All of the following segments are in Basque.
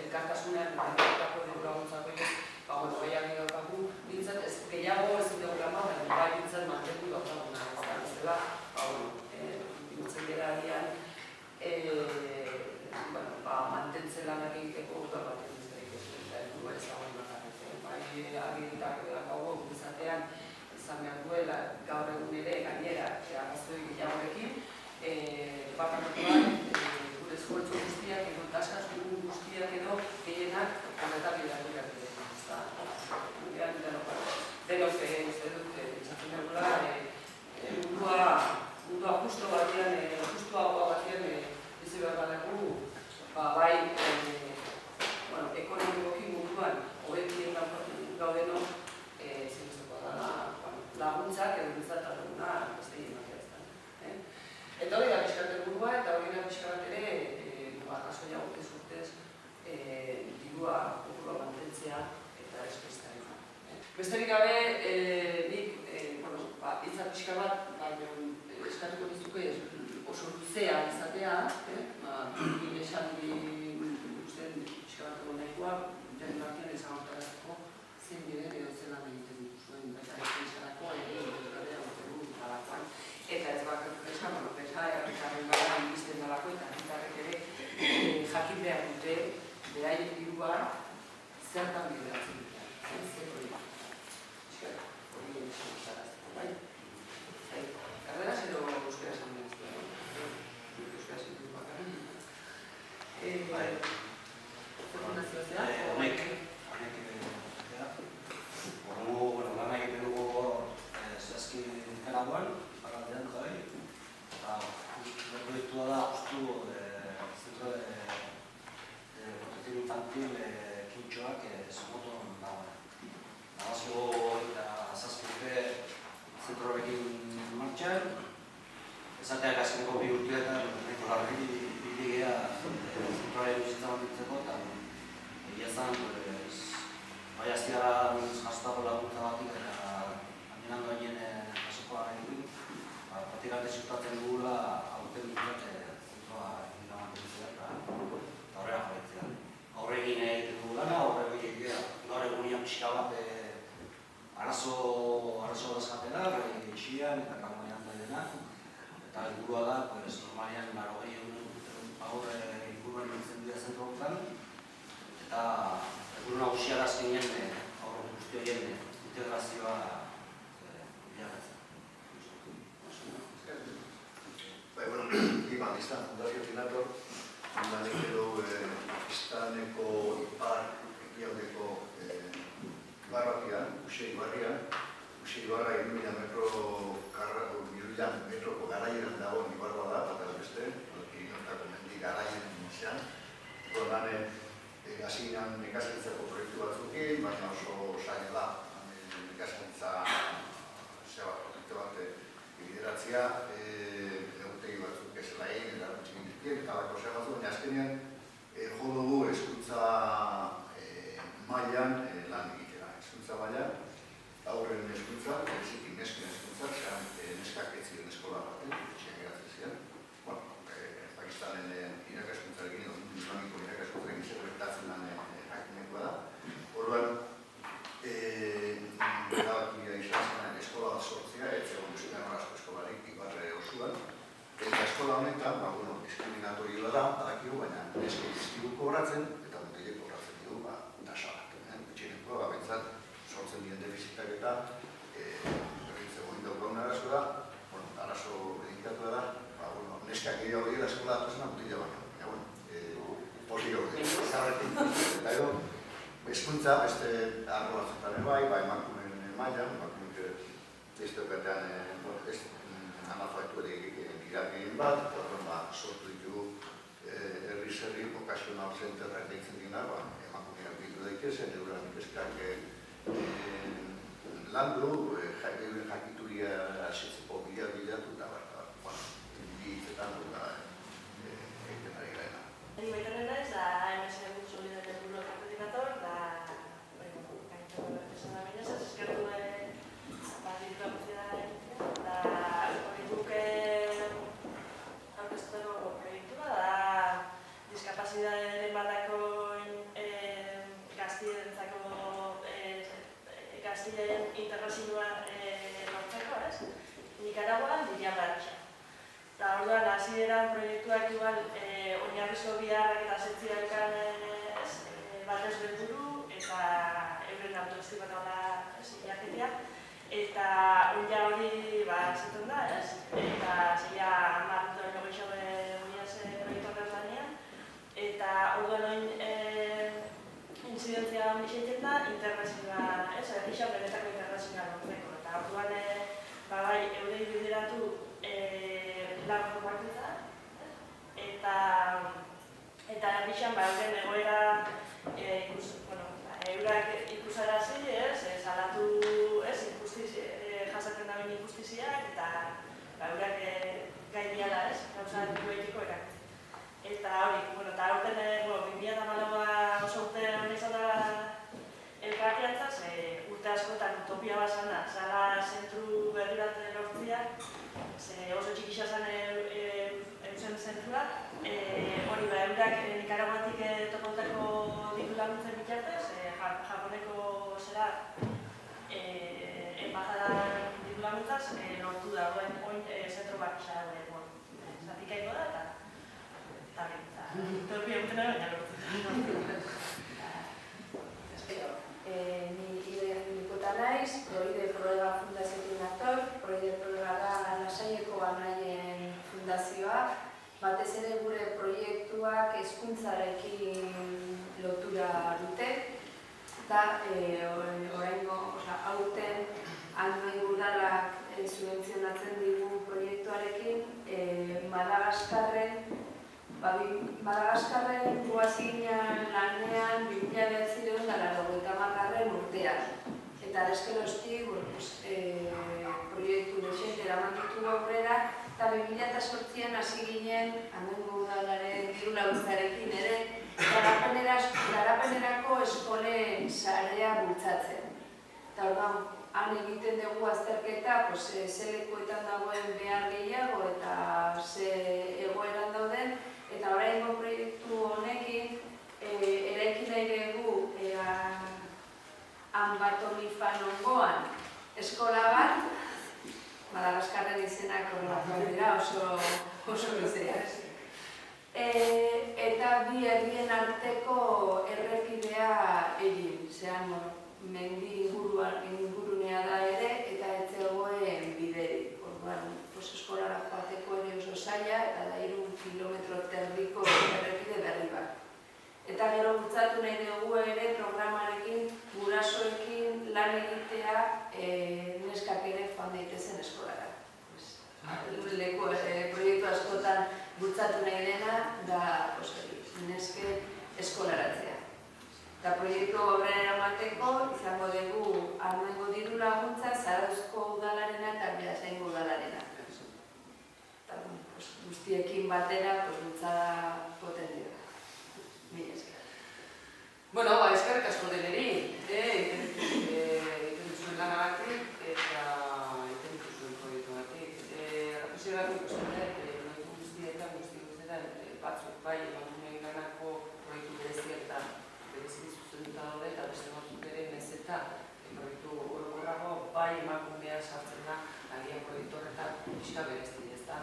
elkartasunean eta elkartako diru laguntzako gehiago daukagu, nintzat gehiago ez dugu lama, baina bai nintzat mantendu daukaguna, ez dela, nintzen dira agian, mantentzen lanak egiteko udal bat egizterik ez dugu ezagun bakarrik. Bai agirritako dago izatean izan behar duela gaur egun ere gainera arrazoi gehiagorekin, bakaratuan gure esfortzu guztiak edo taskaz guztiak edo gehienak horretan bidatu behar dira. Denok uste dut, pentsatzen egula, mundua justuagoa batean bizi behar badago, bai ekonomikoki munduan hobekien gaudenok zinezkoa da laguntzak edo bizataduna beste ematea ez da. Eta hori da pixkat helburua eta hori da pixkat ere arrazoia urtez urtez dirua kopurua mantentzea eta espeiztaren. Besterik gabe, nik hitzak pixka bat eskatuko dizuke oso luzea izatea, nire esaldi ikusten pixka bat egon nahikoa, jari batean ezagotarazko zein diren edo zelan egiten zuen baita espeizarako egin alakoan. Eta ez bakarrik pesa errekarren gara inbizten dalako eta herritarrek ere jakin behar dute beraien dirua zertan bideratzen dute. Zer hori da. Hori egin bai? Karderaz edo euskaraz egin ez da? Euskaraz egin dut bakarrik. Zer kondazioa zea? Honek lan egiten dugu zehazki Nikaraguan, Pagaldean jai, eta proiektua da justu Centro de Protección Infantil Kintxoak Somoton dagoen. Nagazio eta zazpurte zentrorekin martxan, esateak azkeneko bi urteetan nahiko larri biligea zentroaren bizitza banditzeko eta egia zan, bai aztiara jasotako laguntza batik eta handinan doainen jasokoa egin, pratikante zutatzen dugula aurten dut zentroa egin mantentzea eta horrean jarretzea. Horregin egiten dugulana, horregin gaur egunian pixka bat arazo dazkatela, ixian eta kangonean daidena, eta helburua da, normalian 80 aurre inguruan nintzen dira zentro horretan, eta helburu nagusia da azkenien aurre guzti horien integrazioa bilagatzen. Iban, izan, Fundazio Finator, handanik edo iztaneko ipar ekialdeko ibarratian, Uxe Ibarra 2000 metroko garaieran dagoen ibarra da, bat beste, Inontako mendi garaien izan. Hasi ginen nekazaritzako proiektu batzukin, baina oso zaila da nekazaritza proiektu bat bideratzea, neurtegi batzuk ezela egin, eta gutxikin dikien, eta bako zer batzuk, baina azkenean jo dugu hezkuntza mailan lan egitera. Hezkuntza mailan, aurren hezkuntza, berezik nesken hezkuntza, neskak ez ziren eskola baten, etxean geratzen ziren. Pakistanen irakaskuntzarekin, islamiko irakaskuntzarekin zer gertatzen den jakinekoa da. Orduan, erabakia izan zen eskola bat sortzea, ez egon euskararazko eskolarik ibarre osoan. Eta eskola honetan, diskriminatorioa da, badakigu, baina nesken dizkigu kobratzen, eta mutilek kobratzen dugu, tasa bat. Etxenekoa, bentsat, sortzen diren defizitak eta berritzeko indaukagun arazo da, arazo dedikatua da, neskak gehiago dira eskola datuzena mutila baina. Pozik hori, zarretik. Eta edo, hezkuntza, beste arro batzutan bai emakumeen mailan, emakumeek beste okatean analfabatu ere gehien bat, eta sortu ditugu herri vocational centerrak deitzen dira, emakumeak bildu daitezen, euren ikeskak landu, euren jakituria asetzeko bilatu eta hitzetan dugu egiten ari garena. Ni Maitorren naiz, da MSU Solidaridad Helburu Koordinator, da gaintzako esan da baina, eskertu diru laguntzea da hori duke aurkeztutako proiektua, da diskapazitatearen batakoen gaztien integrazioa lortzeko, ez? Nikaraguan, Lilian Baratxa. Eta orduan, hasieran proiektuak igual oinarrizko biharrak eta setziarekan batez helburu eta euren autoestima nola jakitea. Eta oina hori zaten da, ez? Eta zeia 10 proiektuak lanean. Eta orduan oin incidentzia honixeiten da internazioa, ez? Errixan benetako internazioa lortzeko. Eta orduan, eurei bideratu lan formakuntza, eta errixan euren egoera eurak ikusarazi, salatu jasaten daben injustiziak, eta eurak gai diala, gauza etiko erakutzi. Eta hori, eta aurten 2014 oso urte hori izan da elkarriantza, urte askotan utopia bat zana, zala zentru berri bat lortzia, oso txikisa zen eusen zentrua, hori eurak Nikaraguatik tokontako diru laguntzen bitartez, Japoneko zera enbajadan diru laguntzaz lortu da, oin zentro bat zatik aiko da, eta utopia urtena baina lortu. Nikuta naiz, Proide Proega Fundazioekin aktor, Proide Proega da Lasaieko anaien fundazioa, batez ere gure proiektuak hezkuntzarekin lotura dute, eta oraingo, aurten Anoi Udalak subentzionatzen digun proiektuarekin Madagaskarren guazinean lanean 1980 urtean. Eta deskeroztik proiektu desente eraman ditu aurrera, eta 2008an hasi ginen Andoingo Udalaren diru laguntzarekin ere garapenerako eskolen sarea bultzatzen. Eta orduan, han egiten dugu azterketa, ze lekuetan dagoen behar gehiago eta ze egoeran dauden, eta oraingo proiektu honekin eraiki nahi dugu Anbatolifan eskola bat, Madagaskarren izenak horrelakoak dira oso luzeak. Eta bi herrien arteko errepidea egin, zean mendi ingurunea da ere eta ez zegoen biderik. Orduan, eskolara joateko ere oso zaila eta da 3 kilometro terdiko errepide berri bat. Eta gero bultzatu nahi dugu ere programarekin, gurasoekin lan egitea neskak ere joan daitezen eskolara. Proiektu askotan bultzatu nahi dena da neske eskolaratzea. Eta proiektu horren eramateko izango dugu Andoingo diru laguntza, Zarauzko udalarena eta Beasaingo udalarena. Eta guztiekin batera bultzada poten dira. Mila esker. Bueno, eskerrik asko deneri, egiten duzuen lanagatik eta egiten duzuen proiektuagatik. Represioak ikusten dut, guztietan batzuk bai emakumeen ganako proiektu bereziak eta berezi zuzenduta daude eta beste batzuk ere naiz eta proiektu orokorrago bai emakumea sartzen da agian proiektu horretan pixka berezi, ezta?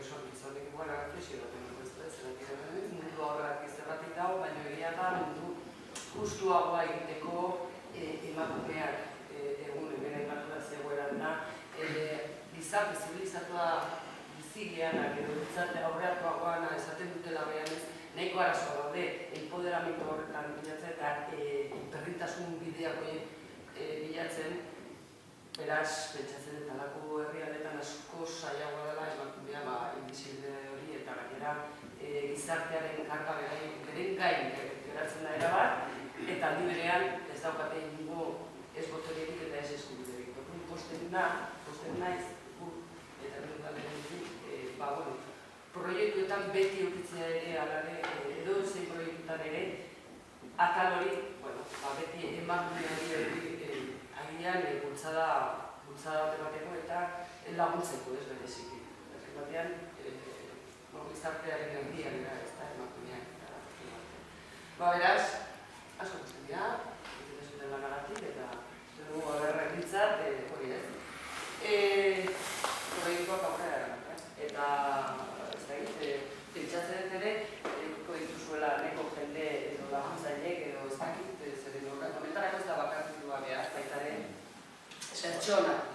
Oso honek igual reflexio bat emango ez da, mundu horrak izterratik dago, baina egia da mundu justuagoa egiteko emakumeak egun hemen aipatu da zegoeran da gizarte zibilizatua bizigianak edo gizarte aurreatuagoana esaten dutela behanez nahiko arazoa daude empoderamentu horretan bilatzen eta berdintasun bideak bilatzen. Beraz, pentsatzen eta lako herrialdetan asko zailagoa dela emakumea indizibide hori eta gainera gizartearen karga beren gain geratzen da erabat eta aldi berean ez daukate ingo ez botererik eta ez eskubiderik. Posten naiz, eta nire proiektuetan beti eukitzea ere alare edo zein proiektuetan ere atal hori, beti emakumeari agian bultzada batemateko eta laguntzeko ez bereziki. Azken batean, gizartearen erdia dira ez da emakumeak eta beraz, asko guztien dira, egiten zuten lanagatik eta pertsona